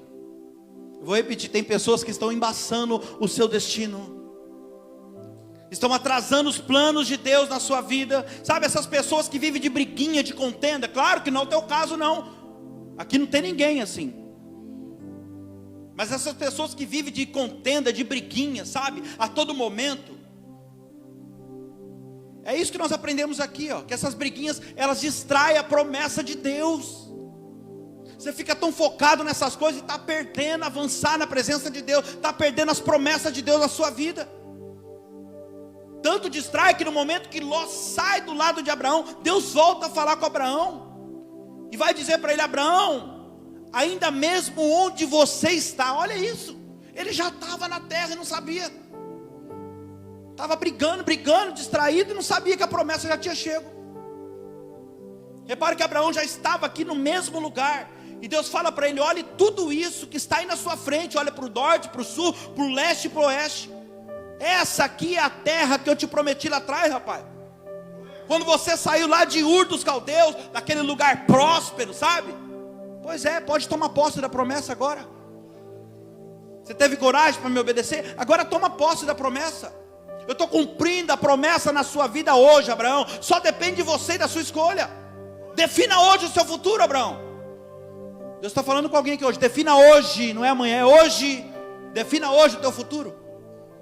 Eu vou repetir, tem pessoas que estão embaçando o seu destino, estão atrasando os planos de Deus na sua vida. Sabe, essas pessoas que vivem de briguinha, de contenda. Claro que não é o teu caso não. Aqui não tem ninguém assim. Mas essas pessoas que vivem de contenda, de briguinha, sabe, a todo momento. É isso que nós aprendemos aqui, que essas briguinhas, elas distraem a promessa de Deus. Você fica tão focado nessas coisas e está perdendo avançar na presença de Deus, está perdendo as promessas de Deus na sua vida. Tanto distrai que no momento que Ló sai do lado de Abraão, Deus volta a falar com Abraão. E vai dizer para ele: Abraão, ainda mesmo onde você está, olha isso, ele já estava na terra e não sabia, estava brigando, distraído e não sabia que a promessa já tinha chego. Repare que Abraão já estava aqui no mesmo lugar, e Deus fala para ele: olhe tudo isso que está aí na sua frente, olha para o norte, para o sul, para o leste e para o oeste, essa aqui é a terra que eu te prometi lá atrás, rapaz. Quando você saiu lá de Ur dos Caldeus, daquele lugar próspero, sabe? Pois é, pode tomar posse da promessa agora. Você teve coragem para me obedecer? Agora toma posse da promessa. Eu estou cumprindo a promessa na sua vida hoje, Abraão. Só depende de você e da sua escolha. Defina hoje o seu futuro, Abraão. Deus está falando com alguém aqui hoje. Defina hoje, não é amanhã, é hoje. Defina hoje o teu futuro.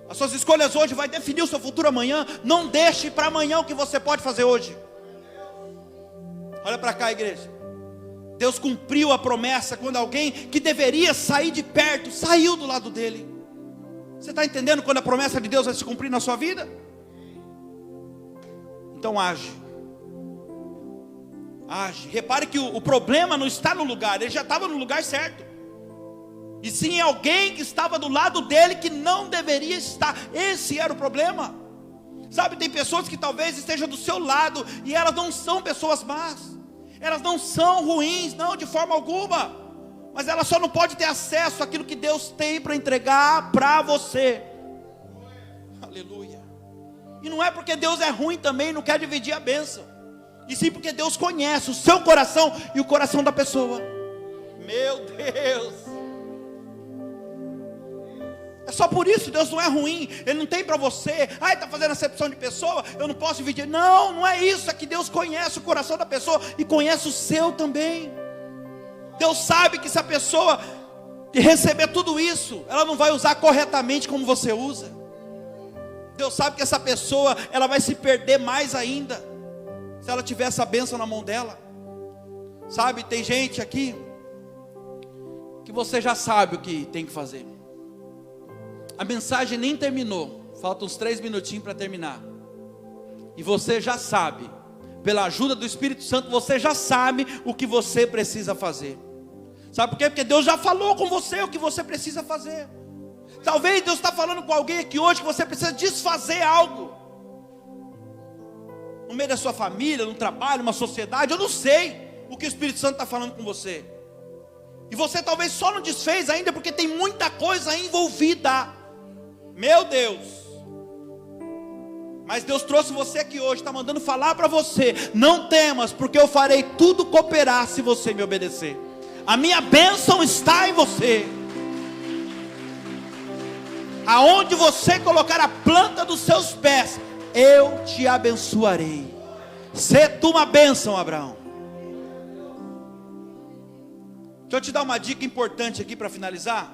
As suas escolhas hoje vai definir o seu futuro amanhã. Não deixe para amanhã o que você pode fazer hoje. Olha para cá, igreja. Deus cumpriu a promessa quando alguém que deveria sair de perto saiu do lado dele. Você está entendendo quando a promessa de Deus vai se cumprir na sua vida? Então age. Age. Repare que o problema não está no lugar, ele já estava no lugar certo. E sim alguém que estava do lado dele que não deveria estar. Esse era o problema. Sabe, tem pessoas que talvez estejam do seu lado e elas não são pessoas más. Elas não são ruins, não, de forma alguma. Mas ela só não pode ter acesso àquilo que Deus tem para entregar para você. Aleluia. E não é porque Deus é ruim também, não quer dividir a bênção. E sim porque Deus conhece o seu coração e o coração da pessoa. Meu Deus. É só por isso. Deus não é ruim, Ele não tem para você, está fazendo acepção de pessoa, eu não posso dividir. Não, não é isso. É que Deus conhece o coração da pessoa e conhece o seu também. Deus sabe que se a pessoa receber tudo isso, ela não vai usar corretamente como você usa. Deus sabe que essa pessoa, ela vai se perder mais ainda, se ela tiver essa bênção na mão dela. Sabe, tem gente aqui, que você já sabe o que tem que fazer. A mensagem nem terminou, faltam uns 3 minutinhos para terminar. E você já sabe, pela ajuda do Espírito Santo, você já sabe o que você precisa fazer. Sabe por quê? Porque Deus já falou com você o que você precisa fazer. Talvez Deus está falando com alguém aqui hoje que você precisa desfazer algo. No meio da sua família, no trabalho, numa sociedade, eu não sei o que o Espírito Santo está falando com você. E você talvez só não desfez ainda porque tem muita coisa envolvida. Meu Deus. Mas Deus trouxe você aqui hoje, está mandando falar para você: não temas, porque eu farei tudo cooperar se você me obedecer. A minha bênção está em você. Aonde você colocar a planta dos seus pés, eu te abençoarei. Sê tu uma bênção, Abraão. Deixa eu te dar uma dica importante aqui para finalizar.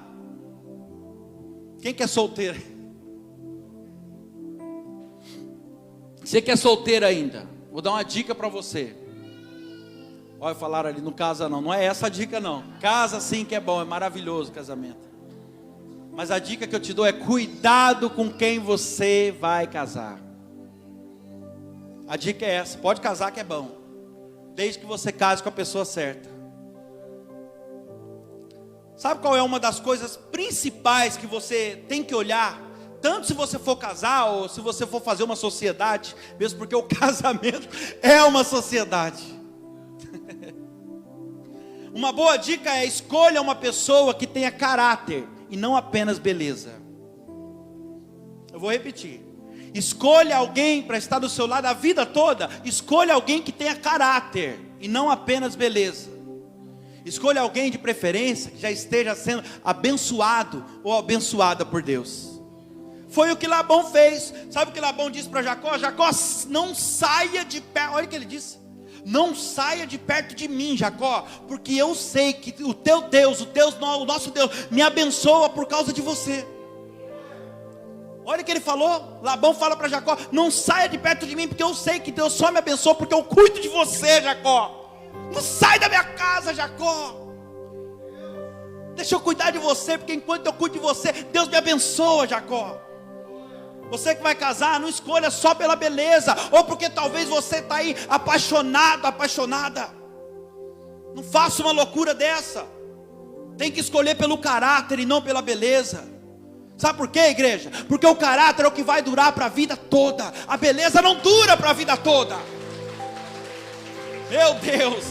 Quem que é solteiro? Você que é solteiro ainda, vou dar uma dica para você. Olha, falaram ali, não casa não. Não é essa a dica não. Casa sim que é bom, é maravilhoso o casamento. Mas a dica que eu te dou é: cuidado com quem você vai casar. A dica é essa: pode casar que é bom, desde que você case com a pessoa certa. Sabe qual é uma das coisas principais que você tem que olhar? Tanto se você for casar ou se você for fazer uma sociedade, mesmo porque o casamento é uma sociedade. Uma boa dica é: escolha uma pessoa que tenha caráter e não apenas beleza. Eu vou repetir: escolha alguém para estar do seu lado a vida toda. Escolha alguém que tenha caráter e não apenas beleza. Escolha alguém de preferência que já esteja sendo abençoado ou abençoada por Deus. Foi o que Labão fez. Sabe o que Labão disse para Jacó? Jacó, não saia de perto. Olha o que ele disse: não saia de perto de mim, Jacó, porque eu sei que o teu Deus, o nosso Deus, me abençoa por causa de você. Olha o que ele falou. Labão fala para Jacó: não saia de perto de mim, porque eu sei que Deus só me abençoa porque eu cuido de você, Jacó. Não sai da minha casa, Jacó. Deixa eu cuidar de você, porque enquanto eu cuido de você, Deus me abençoa, Jacó. Você que vai casar, não escolha só pela beleza, ou porque talvez você está aí apaixonado, apaixonada. Não faça uma loucura dessa. Tem que escolher pelo caráter e não pela beleza. Sabe por quê, igreja? Porque o caráter é o que vai durar para a vida toda. A beleza não dura para a vida toda. Meu Deus.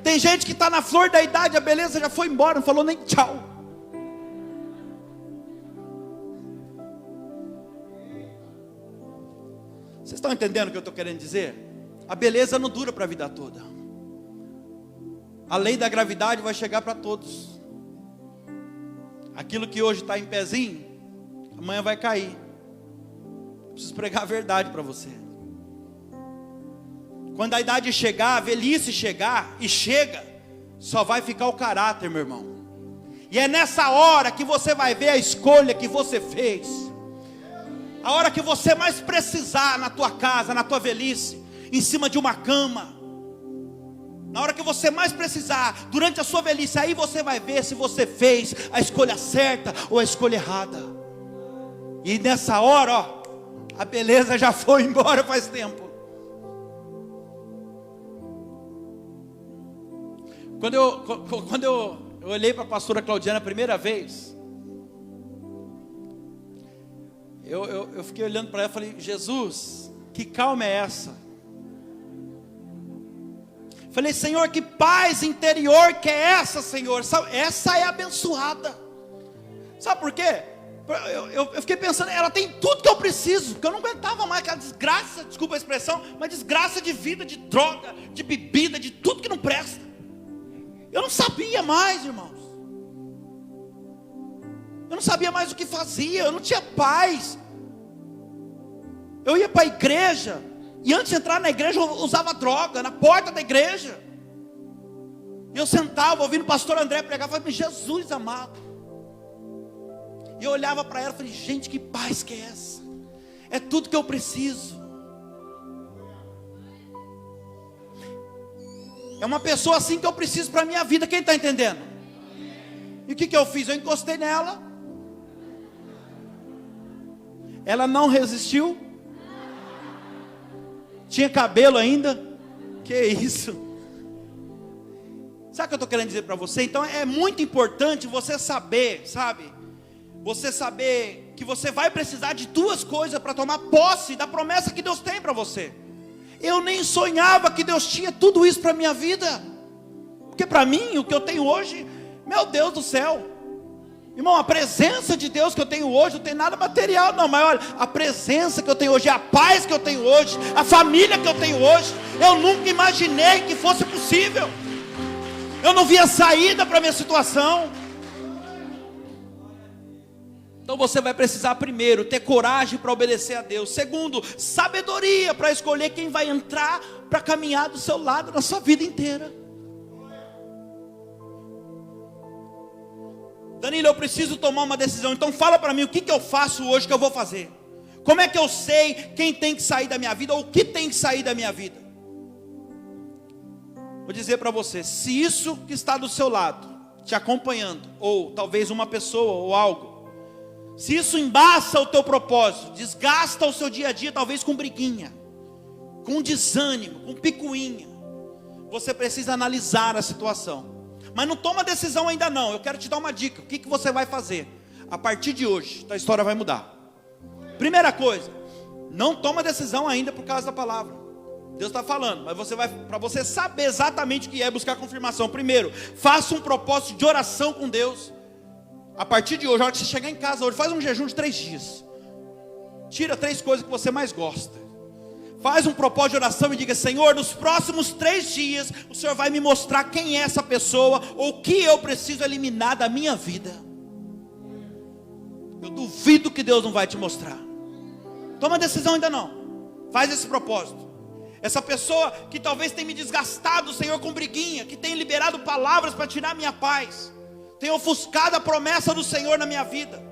Tem gente que está na flor da idade, a beleza já foi embora, não falou nem tchau. Vocês estão entendendo o que eu estou querendo dizer? A beleza não dura para a vida toda. A lei da gravidade vai chegar para todos. Aquilo que hoje está em pezinho, amanhã vai cair. Eu preciso pregar a verdade para você. Quando a idade chegar, a velhice chegar, e chega, só vai ficar o caráter, meu irmão. E é nessa hora que você vai ver a escolha que você fez. A hora que você mais precisar na tua casa, na tua velhice, em cima de uma cama. Na hora que você mais precisar, durante a sua velhice, aí você vai ver se você fez a escolha certa ou a escolha errada. E nessa hora, ó, a beleza já foi embora faz tempo. Quando eu olhei para a pastora Claudiana a primeira vez, eu fiquei olhando para ela e falei: Jesus, que calma é essa? Falei: Senhor, que paz interior que é essa, Senhor? Essa é abençoada. Sabe por quê? Eu fiquei pensando, ela tem tudo que eu preciso, porque eu não aguentava mais aquela desgraça, desculpa a expressão, mas desgraça de vida, de droga, de bebida, de tudo que não presta. Eu não sabia mais, irmãos. não sabia mais o que fazia, eu não tinha paz. Eu ia para a igreja, e antes de entrar na igreja eu usava droga, na porta da igreja. E eu sentava ouvindo o pastor André pregar, e falava, Jesus amado. E eu olhava para ela e falei, gente, que paz que é essa? É tudo que eu preciso. É uma pessoa assim que eu preciso para a minha vida, quem está entendendo? E o que eu fiz? Eu encostei nela. Ela não resistiu. Tinha cabelo ainda. Que isso? Sabe o que eu estou querendo dizer para você? Então é muito importante você saber, sabe? Você saber que você vai precisar de duas coisas para tomar posse da promessa que Deus tem para você. Eu nem sonhava que Deus tinha tudo isso para a minha vida. Porque para mim, o que eu tenho hoje, meu Deus do céu. Irmão, a presença de Deus que eu tenho hoje, não tem nada material não. Mas olha, a presença que eu tenho hoje, a paz que eu tenho hoje, a família que eu tenho hoje, eu nunca imaginei que fosse possível. Eu não via saída para a minha situação. Então você vai precisar primeiro ter coragem para obedecer a Deus. Segundo, sabedoria para escolher quem vai entrar para caminhar do seu lado na sua vida inteira. Danilo, eu preciso tomar uma decisão. Então fala para mim o que eu faço hoje, que eu vou fazer. Como é que eu sei quem tem que sair da minha vida ou o que tem que sair da minha vida? Vou dizer para você, se isso que está do seu lado, te acompanhando, ou talvez uma pessoa ou algo, se isso embaça o teu propósito, desgasta o seu dia a dia, talvez com briguinha, com desânimo, com picuinha, você precisa analisar a situação. Mas não toma decisão ainda não. Eu quero te dar uma dica. O que você vai fazer? A partir de hoje, a história vai mudar. Primeira coisa, não toma decisão ainda por causa da palavra. Deus está falando, mas você vai, para você saber exatamente o que é buscar confirmação. Primeiro, faça um propósito de oração com Deus. A partir de hoje, a hora que você chegar em casa hoje, faz um jejum de 3 dias. Tira 3 coisas que você mais gosta. Faz um propósito de oração e diga, Senhor, nos próximos 3 dias, o Senhor vai me mostrar quem é essa pessoa, ou o que eu preciso eliminar da minha vida. Eu duvido que Deus não vai te mostrar. Toma decisão ainda não. Faz esse propósito. Essa pessoa que talvez tenha me desgastado, Senhor, com briguinha, que tenha liberado palavras para tirar minha paz, tenha ofuscado a promessa do Senhor na minha vida,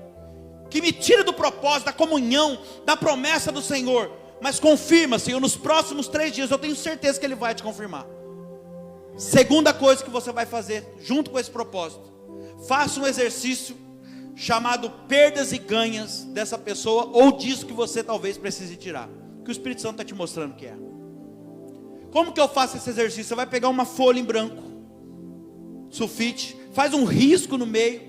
que me tira do propósito, da comunhão, da promessa do Senhor. Mas confirma, Senhor, nos próximos 3 dias, eu tenho certeza que Ele vai te confirmar. Segunda coisa que você vai fazer, junto com esse propósito, faça um exercício chamado perdas e ganhas dessa pessoa, ou disso que você talvez precise tirar, que o Espírito Santo está te mostrando que é. Como que eu faço esse exercício? Você vai pegar uma folha em branco, sulfite, faz um risco no meio,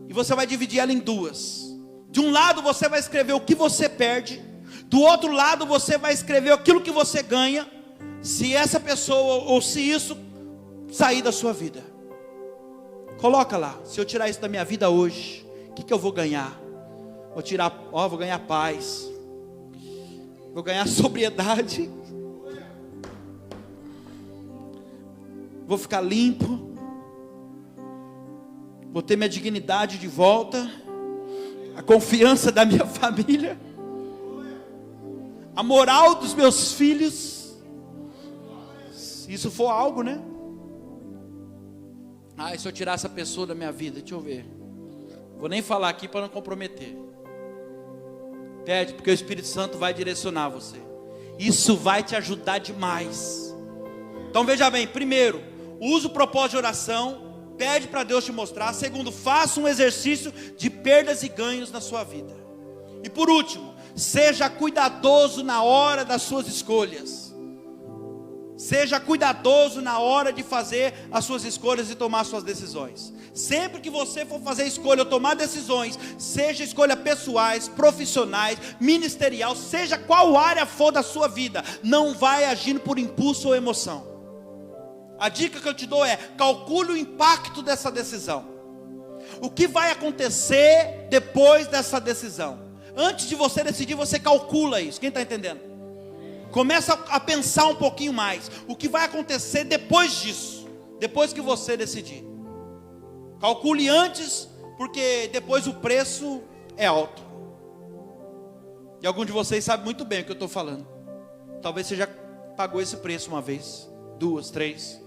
e você vai dividir ela em 2. De um lado você vai escrever o que você perde, do outro lado você vai escrever aquilo que você ganha, se essa pessoa ou se isso sair da sua vida. Coloca lá, se eu tirar isso da minha vida hoje, o que eu vou ganhar? Vou ganhar paz, vou ganhar sobriedade, vou ficar limpo, vou ter minha dignidade de volta, a confiança da minha família, a moral dos meus filhos, se isso for algo, né? E se eu tirar essa pessoa da minha vida, deixa eu ver, vou nem falar aqui para não comprometer. Pede, porque o Espírito Santo vai direcionar você. Isso vai te ajudar demais. Então veja bem, primeiro, use o propósito de oração, pede para Deus te mostrar. Segundo, faça um exercício de perdas e ganhos na sua vida. E por último, seja cuidadoso na hora das suas escolhas. Seja cuidadoso na hora de fazer as suas escolhas e tomar suas decisões. Sempre que você for fazer escolha ou tomar decisões, seja escolha pessoais, profissionais, ministerial, seja qual área for da sua vida, não vai agindo por impulso ou emoção. A dica que eu te dou é, calcule o impacto dessa decisão. O que vai acontecer depois dessa decisão? Antes de você decidir, você calcula isso. Quem está entendendo? Começa a pensar um pouquinho mais. O que vai acontecer depois disso? Depois que você decidir. Calcule antes, porque depois o preço é alto. E alguns de vocês sabem muito bem o que eu estou falando. Talvez você já pagou esse preço uma vez, 2, 3.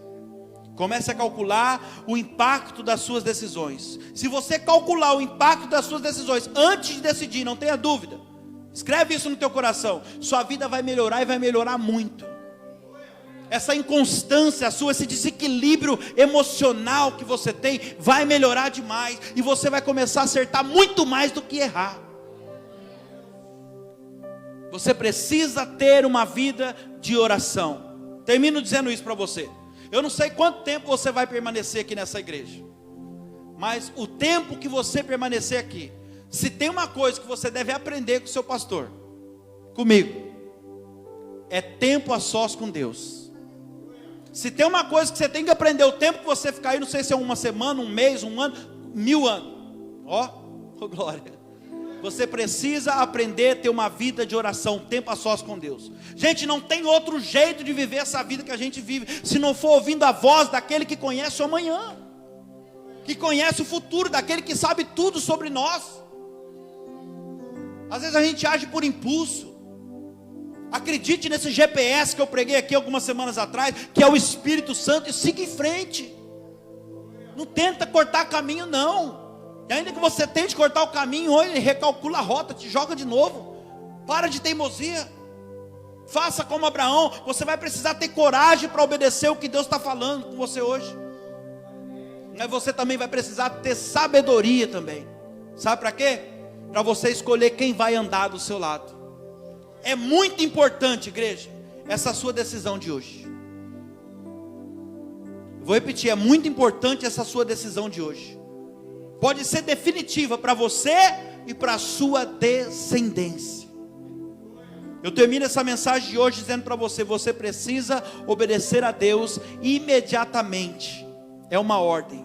Comece a calcular o impacto das suas decisões. Se você calcular o impacto das suas decisões antes de decidir, não tenha dúvida, escreve isso no teu coração, sua vida vai melhorar e vai melhorar muito. Essa inconstância sua, esse desequilíbrio emocional que você tem, vai melhorar demais. E você vai começar a acertar muito mais do que errar. Você precisa ter uma vida de oração. Termino dizendo isso para você. Eu não sei quanto tempo você vai permanecer aqui nessa igreja, mas o tempo que você permanecer aqui, se tem uma coisa que você deve aprender com o seu pastor, comigo, é tempo a sós com Deus. Se tem uma coisa que você tem que aprender, o tempo que você ficar aí, não sei se é uma semana, um mês, um ano, 1000 anos, ó, glória. Você precisa aprender a ter uma vida de oração, tempo a sós com Deus. Gente, não tem outro jeito de viver essa vida que a gente vive, se não for ouvindo a voz daquele que conhece o amanhã, que conhece o futuro, daquele que sabe tudo sobre nós. Às vezes a gente age por impulso. Acredite nesse GPS que eu preguei aqui algumas semanas atrás, que é o Espírito Santo, e siga em frente. Não tenta cortar caminho não. E ainda que você tente cortar o caminho, hoje recalcula a rota, te joga de novo. Para de teimosia. Faça como Abraão. Você vai precisar ter coragem para obedecer o que Deus está falando com você hoje. Mas você também vai precisar ter sabedoria também. Sabe para quê? Para você escolher quem vai andar do seu lado. É muito importante, igreja, essa sua decisão de hoje. Vou repetir, é muito importante essa sua decisão de hoje. Pode ser definitiva para você e para a sua descendência. Eu termino essa mensagem de hoje dizendo para você: você precisa obedecer a Deus imediatamente. É uma ordem.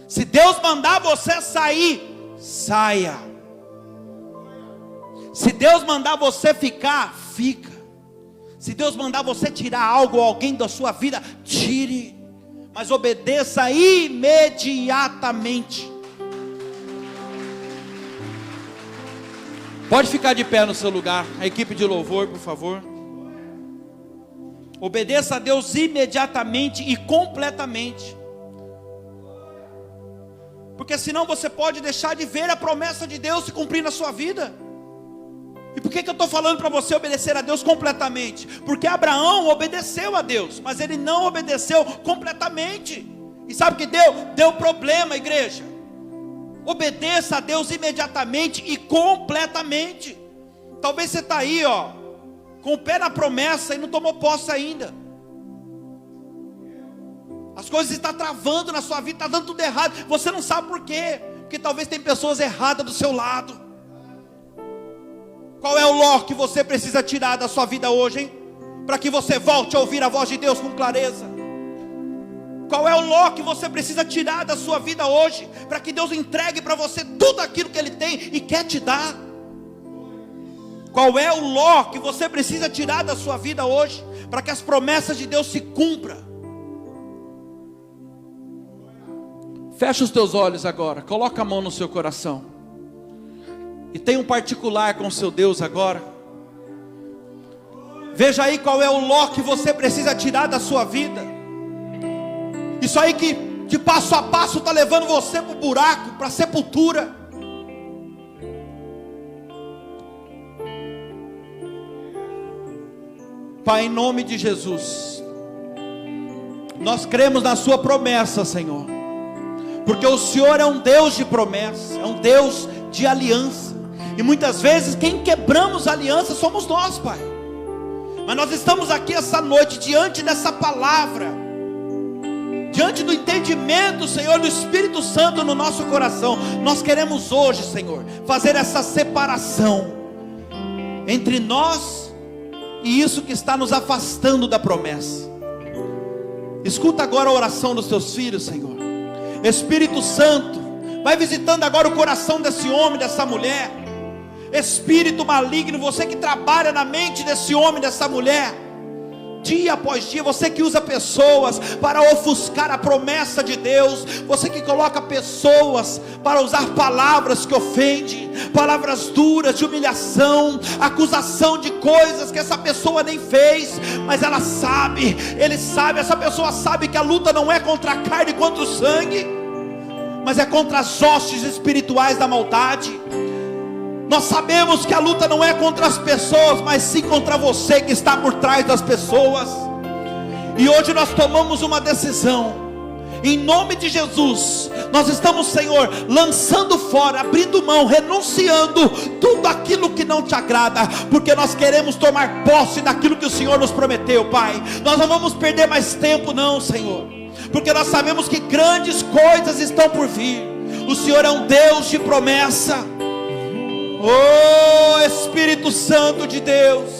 Se Deus mandar você sair, saia. Se Deus mandar você ficar, fica. Se Deus mandar você tirar algo ou alguém da sua vida, tire. Mas obedeça imediatamente. Pode ficar de pé no seu lugar, a equipe de louvor, por favor. Obedeça a Deus imediatamente e completamente. Porque senão você pode deixar de ver a promessa de Deus se cumprir na sua vida. E por que eu estou falando para você obedecer a Deus completamente? Porque Abraão obedeceu a Deus, mas ele não obedeceu completamente. E sabe o que deu? Deu problema, igreja. Obedeça a Deus imediatamente e completamente. Talvez você está aí, ó, com o pé na promessa e não tomou posse ainda. As coisas estão travando na sua vida, está dando tudo errado. Você não sabe por quê. Porque talvez tem pessoas erradas do seu lado. Qual é o nó que você precisa tirar da sua vida hoje, hein? Para que você volte a ouvir a voz de Deus com clareza. Qual é o nó que você precisa tirar da sua vida hoje, para que Deus entregue para você tudo aquilo que Ele tem e quer te dar? Qual é o nó que você precisa tirar da sua vida hoje, para que as promessas de Deus se cumpram? Fecha os teus olhos agora, coloca a mão no seu coração, e tenha um particular com o seu Deus agora. Veja aí qual é o nó que você precisa tirar da sua vida. Isso aí que de passo a passo está levando você para o buraco, para a sepultura. Pai, em nome de Jesus, nós cremos na sua promessa, Senhor, porque o Senhor é um Deus de promessa, é um Deus de aliança, e muitas vezes quem quebramos a aliança somos nós, Pai. Mas nós estamos aqui essa noite diante dessa palavra, diante do entendimento, Senhor, do Espírito Santo no nosso coração. Nós queremos hoje, Senhor, fazer essa separação entre nós e isso que está nos afastando da promessa. Escuta agora a oração dos teus filhos, Senhor. Espírito Santo, vai visitando agora o coração desse homem, dessa mulher. Espírito maligno, você que trabalha na mente desse homem, dessa mulher, dia após dia, você que usa pessoas para ofuscar a promessa de Deus, você que coloca pessoas para usar palavras que ofendem, palavras duras de humilhação, acusação de coisas que essa pessoa nem fez, mas ela sabe, ele sabe, essa pessoa sabe que a luta não é contra a carne e contra o sangue, mas é contra as hostes espirituais da maldade. Nós sabemos que a luta não é contra as pessoas, mas sim contra você que está por trás das pessoas. E hoje nós tomamos uma decisão, em nome de Jesus. Nós estamos, Senhor, lançando fora, abrindo mão, renunciando tudo aquilo que não te agrada, porque nós queremos tomar posse daquilo que o Senhor nos prometeu, Pai. Nós não vamos perder mais tempo não, Senhor, porque nós sabemos que grandes coisas estão por vir. O Senhor é um Deus de promessa. Oh Espírito Santo de Deus,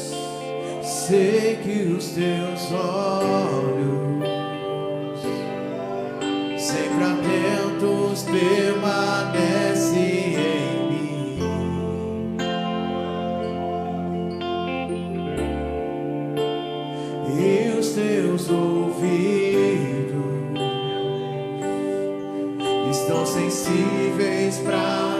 sei que os teus olhos sempre atentos permanecem em mim, e os teus ouvidos estão sensíveis para